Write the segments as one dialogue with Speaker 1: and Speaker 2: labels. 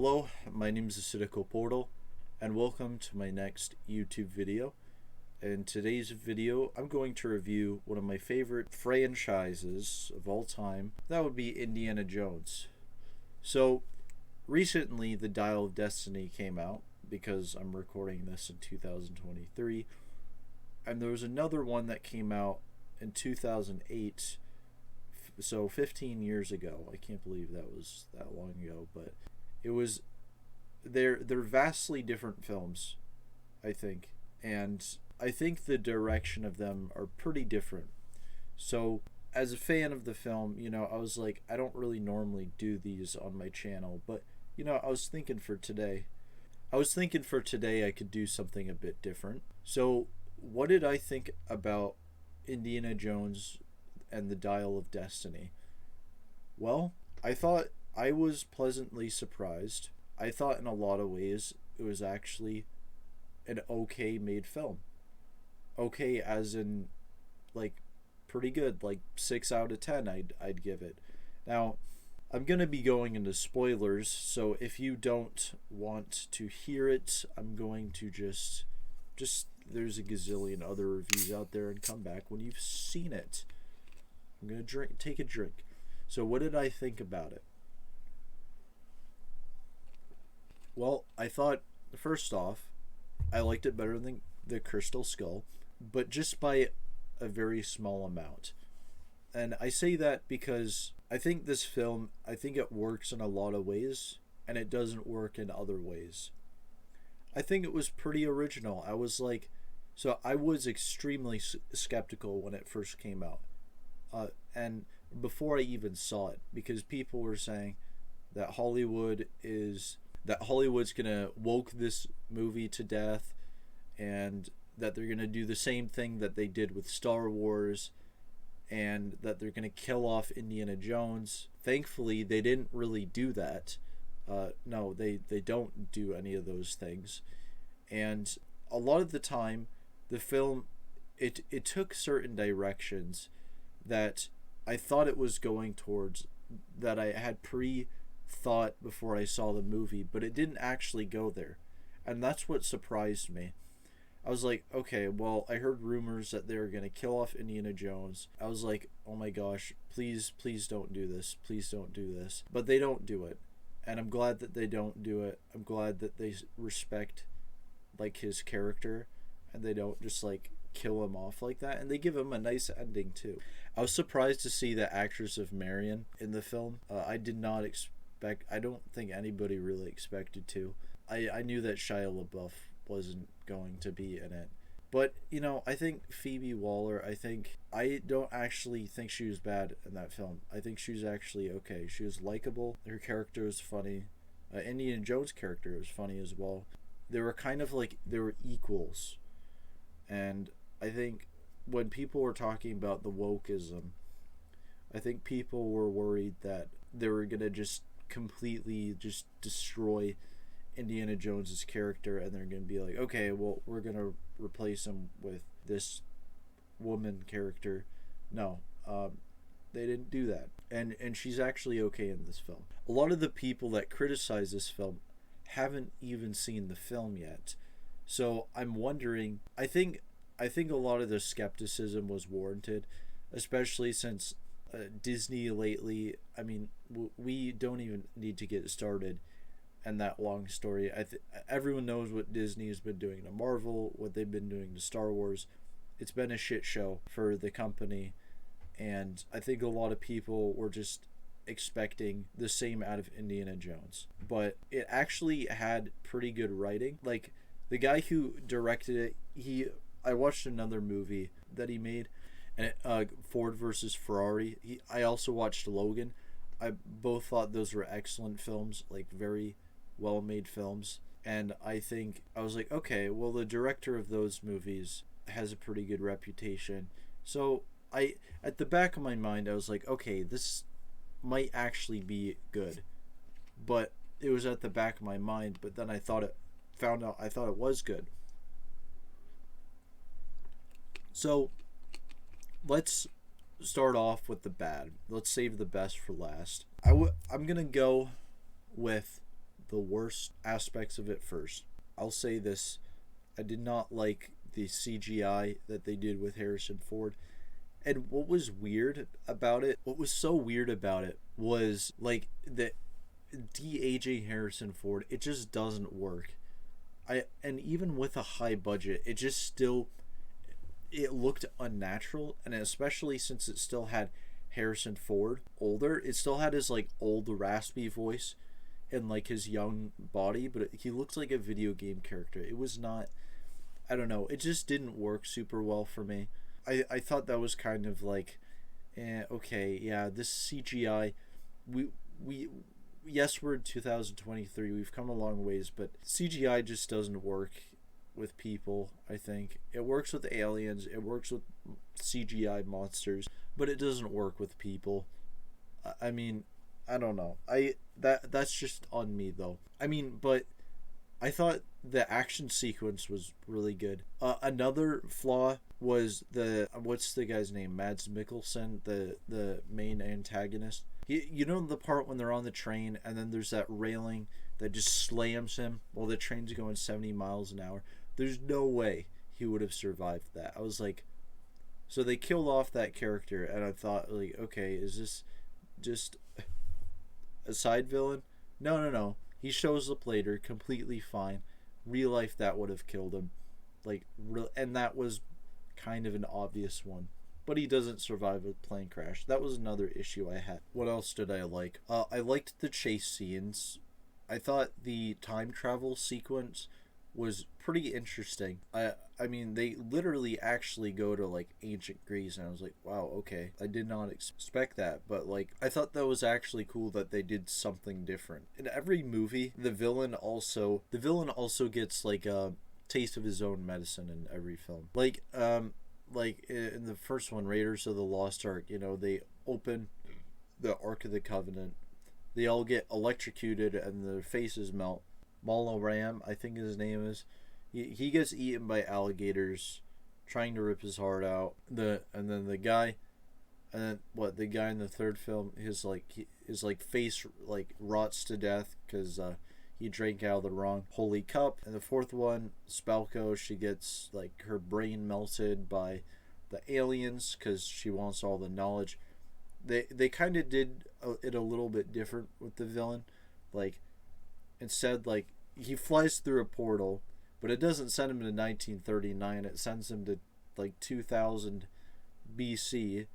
Speaker 1: Hello, my name is Acidical Portal, and welcome to my next YouTube video. In today's video, I'm going to review one of my favorite franchises of all time. That would be Indiana Jones. So, recently, The Dial of Destiny came out, because I'm recording this in 2023, and there was another one that came out in 2008, so 15 years ago. I can't believe that was that long ago, but it was they're vastly different films, I think, and I think the direction of them are pretty different. So as a fan of the film, I was like, I don't really normally do these on my channel, but I was thinking for today. I could do something a bit different. So what did I think about Indiana Jones and the Dial of Destiny? Well, I thought I was pleasantly surprised. I thought in a lot of ways it was actually an okay made film. Okay as in like pretty good, like 6 out of 10 I'd give it. Now, I'm going to be going into spoilers, so if you don't want to hear it, I'm going to just there's a gazillion other reviews out there, and come back when you've seen it. I'm going to take a drink. So what did I think about it? Well, I thought, first off, I liked it better than the Crystal Skull, but just by a very small amount. And I say that because I think this film, I think it works in a lot of ways, and it doesn't work in other ways. I think it was pretty original. I was extremely skeptical when it first came out. And before I even saw it, because people were saying that Hollywood's gonna woke this movie to death, and that they're gonna do the same thing that they did with Star Wars, and that they're gonna kill off Indiana Jones. Thankfully, they didn't really do that. No, they don't do any of those things. And a lot of the time, the film, it took certain directions that I thought it was going towards, that I had thought before I saw the movie, but it didn't actually go there. And that's what surprised me. I was like, okay, well, I heard rumors that they were going to kill off Indiana Jones. I was like, oh my gosh, please don't do this. Please don't do this. But they don't do it. And I'm glad that they don't do it. I'm glad that they respect his character, and they don't just kill him off like that, and they give him a nice ending too. I was surprised to see the actress of Marion in the film. I did not expect. I don't think anybody really expected to. I knew that Shia LaBeouf wasn't going to be in it, but I think Phoebe Waller. I don't actually think she was bad in that film. I think she was actually okay. She was likable. Her character was funny. Indiana Jones' character was funny as well. They were kind of they were equals, and I think when people were talking about the wokeism, I think people were worried that they were gonna just completely just destroy Indiana Jones's character, and they're gonna be like, okay, well, we're gonna replace him with this woman character. No, they didn't do that, and she's actually okay in this film. A lot of the people that criticize this film haven't even seen the film yet, so I'm wondering. I think a lot of the skepticism was warranted, especially since Disney lately. I mean, we don't even need to get started in that long story. Everyone knows what Disney has been doing to Marvel, what they've been doing to Star Wars. It's been a shit show for the company, and I think a lot of people were just expecting the same out of Indiana Jones. But it actually had pretty good writing. The guy who directed it, I watched another movie that he made, and Ford versus Ferrari. I also watched Logan. I both thought those were excellent films, very well made films. And I was like, okay, well, the director of those movies has a pretty good reputation. So at the back of my mind, I was like, okay, this might actually be good. But it was at the back of my mind, but then I thought it was good. So let's start off with the bad. Let's save the best for last. I'm gonna go with the worst aspects of it first. I'll say this. I did not like the CGI that they did with Harrison Ford. And what was weird about it, what was so weird about it was like the de-aging Harrison Ford, it just doesn't work. And even with a high budget, it just still it looked unnatural, and especially since it still had Harrison Ford older, it still had his like old raspy voice and like his young body, but he looked like a video game character. It was not, I don't know, it just didn't work super well for me. I thought that was kind of like, okay, yeah, this CGI, we yes, we're in 2023, we've come a long ways, but CGI just doesn't work with people. I think it works with aliens, it works with CGI monsters, but it doesn't work with people. I mean, I don't know. That's just on me though. I mean, but I thought the action sequence was really good. Another flaw was the what's the guy's name? Mads Mikkelsen, the main antagonist. You know the part when they're on the train and then there's that railing that just slams him while the train's going 70 miles an hour. There's no way he would have survived that. I was like, so they killed off that character, and I thought like, okay, is this just a side villain? No, no, no. He shows up later, completely fine. Real life, that would have killed him, like, and that was kind of an obvious one. But he doesn't survive a plane crash. That was another issue I had. What else did I like? I liked the chase scenes. I thought the time travel sequence was pretty interesting. I mean, they literally actually go to like ancient Greece, and I was like, wow, okay, I did not expect that, but like I thought that was actually cool that they did something different. In every movie, the villain also gets like a taste of his own medicine in every film. Like in the first one, Raiders of the Lost Ark, you know, they open the Ark of the Covenant, they all get electrocuted and their faces melt. Molo Ram, I think his name is. He gets eaten by alligators, trying to rip his heart out. The guy in the third film, his face like rots to death because he drank out of the wrong holy cup. And the fourth one, Spalko, she gets like her brain melted by the aliens because she wants all the knowledge. They kind of did it a little bit different with the villain, like. Instead, like, he flies through a portal, but it doesn't send him to 1939. It sends him to, like, 2000 BC,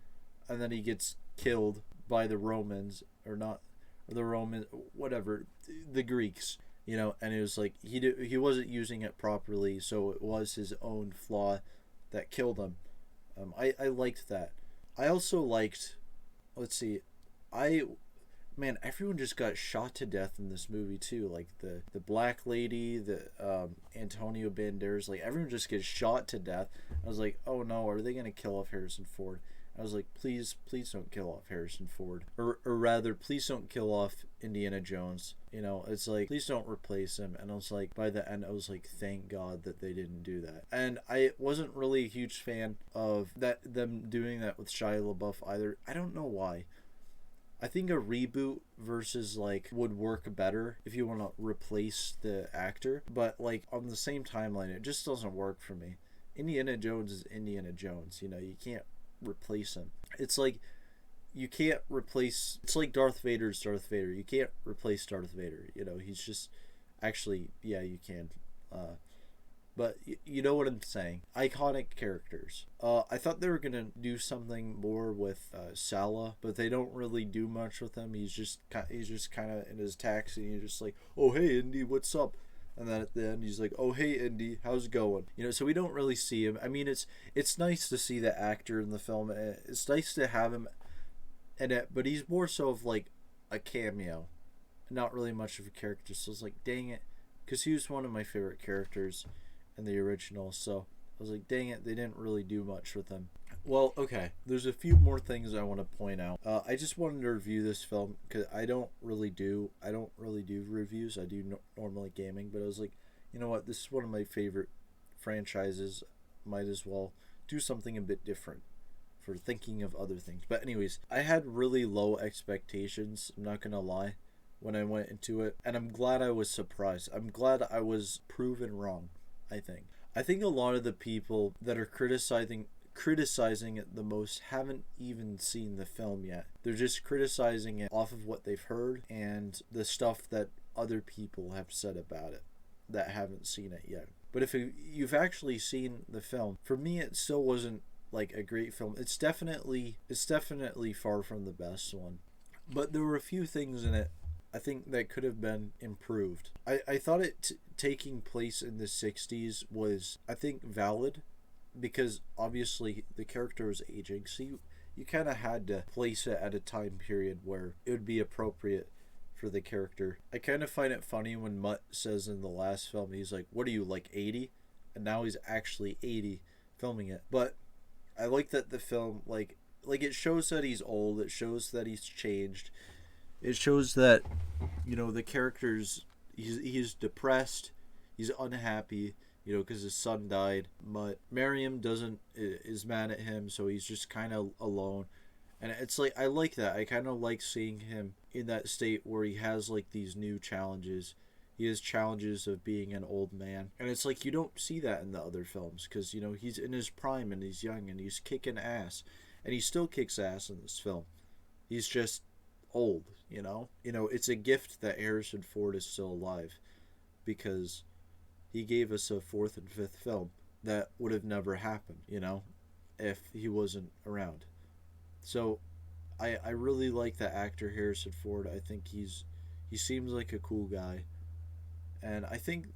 Speaker 1: and then he gets killed by the Romans, or not, or the Romans, whatever, the Greeks, you know, and it was like, he wasn't using it properly, so it was his own flaw that killed him. I liked that. I also liked, let's see, man, everyone just got shot to death in this movie too. Like the black lady, the Antonio Banderas, like everyone just gets shot to death. I was like, oh no, are they gonna kill off Harrison Ford? I was like, please don't kill off Harrison Ford, or rather, please don't kill off Indiana Jones. You know, it's like, please don't replace him. And I was like, by the end, I was like, thank God that they didn't do that. And I wasn't really a huge fan of them doing that with Shia LaBeouf either. I don't know why. I think a reboot versus like would work better if you want to replace the actor, but like on the same timeline, it just doesn't work for me. Indiana Jones is Indiana Jones, you know, you can't replace him. It's like you can't replace. It's like Darth Vader's Darth Vader. You can't replace Darth Vader. You know, he's just actually, yeah, you can. But you know what I'm saying. Iconic characters. I thought they were gonna do something more with Salah, but they don't really do much with him. He's just kind of in his taxi. And you're just like, oh hey Indy, what's up? And then at the end he's like, oh hey Indy, how's it going? You know, so we don't really see him. I mean, it's nice to see the actor in the film. It's nice to have him in it, but he's more so of like a cameo, not really much of a character. So it's like, dang it, because he was one of my favorite characters in the original, so I was like, dang it, they didn't really do much with him. Well, okay, there's a few more things I want to point out. I just wanted to review this film because I don't really do reviews. I do normally gaming, but I was like, you know what, this is one of my favorite franchises. Might as well do something a bit different for thinking of other things. But anyways, I had really low expectations, I'm not gonna lie, when I went into it, and I'm glad I was surprised. I'm glad I was proven wrong, I think. I think a lot of the people that are criticizing it the most haven't even seen the film yet. They're just criticizing it off of what they've heard and the stuff that other people have said about it that haven't seen it yet. But if you've actually seen the film, for me it still wasn't like a great film. It's definitely far from the best one. But there were a few things in it I think that could have been improved. I thought it taking place in the 60s was, I think, valid, because obviously the character was aging, so you kind of had to place it at a time period where it would be appropriate for the character. I kind of find it funny when Mutt says in the last film, he's like, what are you, like 80? And now he's actually 80 filming it. But I like that the film, like it shows that he's old, it shows that he's changed. It shows that, you know, the character's, he's depressed, he's unhappy, you know, because his son died. But Miriam is mad at him, so he's just kind of alone. And it's like, I like that. I kind of like seeing him in that state where he has like these new challenges. He has challenges of being an old man. And it's like, you don't see that in the other films, because, you know, he's in his prime and he's young and he's kicking ass. And he still kicks ass in this film. He's just old, you know? You know, it's a gift that Harrison Ford is still alive, because he gave us a fourth and fifth film that would have never happened, you know, if he wasn't around. So I really like the actor Harrison Ford. I think he seems like a cool guy. And I think,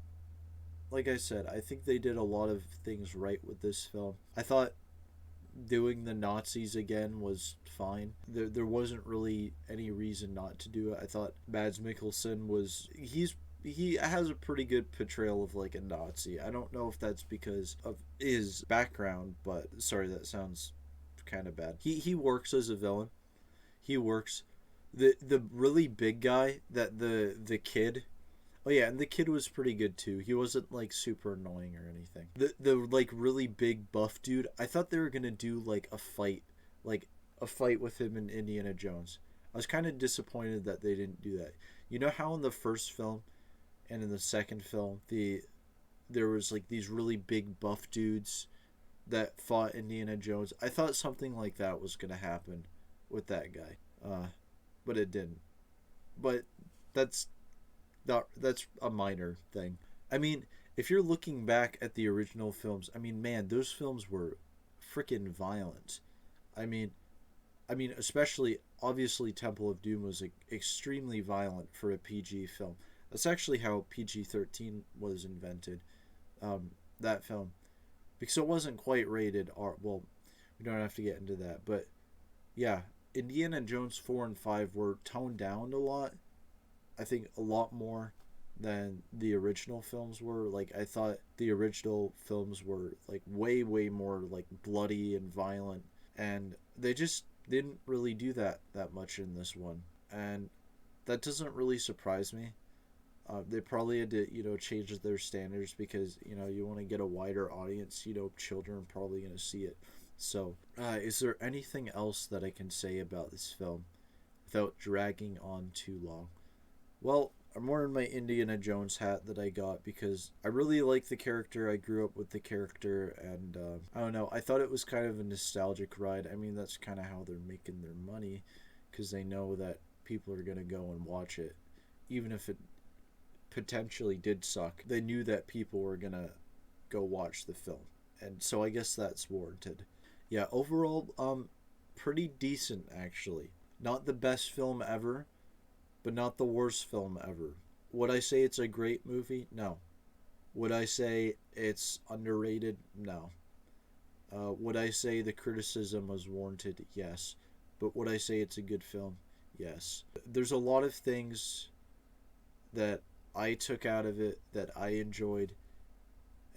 Speaker 1: like I said, I think they did a lot of things right with this film. I thought doing the Nazis again was fine. There wasn't really any reason not to do it. I thought Mads Mikkelsen he has a pretty good portrayal of like a Nazi. I don't know if that's because of his background, but sorry, that sounds kind of bad. He works as a villain. He works. The really big guy, that the kid. Oh yeah, and the kid was pretty good too. He wasn't like super annoying or anything. The like really big buff dude, I thought they were gonna do like a fight with him in Indiana Jones. I was kind of disappointed that they didn't do that. You know how in the first film and in the second film there was like these really big buff dudes that fought Indiana Jones? I thought something like that was gonna happen with that guy, but it didn't. But that's a minor thing. I mean, if you're looking back at the original films, I mean, man, those films were freaking violent. I mean, especially obviously Temple of Doom was extremely violent for a PG film. That's actually how PG-13 was invented. That film, because it wasn't quite rated R. Well, we don't have to get into that, but yeah, Indiana Jones 4 and 5 were toned down a lot. I think a lot more than the original films were. Like, I thought the original films were like way more like bloody and violent, and they just didn't really do that much in this one, and that doesn't really surprise me. They probably had to, you know, change their standards because, you know, you want to get a wider audience. You know, children are probably going to see it. So, is there anything else that I can say about this film without dragging on too long? Well, I'm wearing my Indiana Jones hat that I got because I really like the character. I grew up with the character, and I don't know. I thought it was kind of a nostalgic ride. I mean, that's kind of how they're making their money, because they know that people are going to go and watch it, even if it potentially did suck. They knew that people were going to go watch the film, and so I guess that's warranted. Yeah, overall, pretty decent actually. Not the best film ever, but not the worst film ever. Would I say it's a great movie? No. Would I say it's underrated? No. Would I say the criticism was warranted? Yes. But would I say it's a good film? Yes. There's a lot of things that I took out of it that I enjoyed,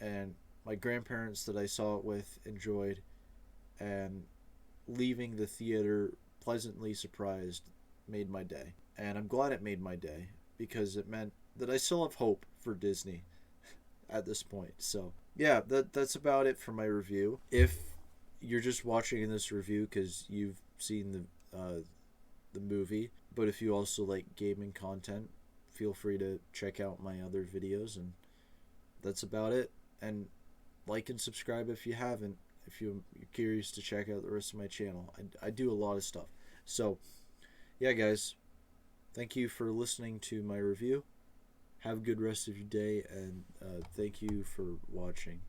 Speaker 1: and my grandparents that I saw it with enjoyed, and leaving the theater pleasantly surprised made my day. And I'm glad it made my day, because it meant that I still have hope for Disney at this point. So yeah, that's about it for my review. If you're just watching this review because you've seen the movie, But if you also like gaming content, feel free to check out my other videos. And that's about it. And like and subscribe if you haven't, if you're curious to check out the rest of my channel. I do a lot of stuff. So, yeah, guys, thank you for listening to my review. Have a good rest of your day, and thank you for watching.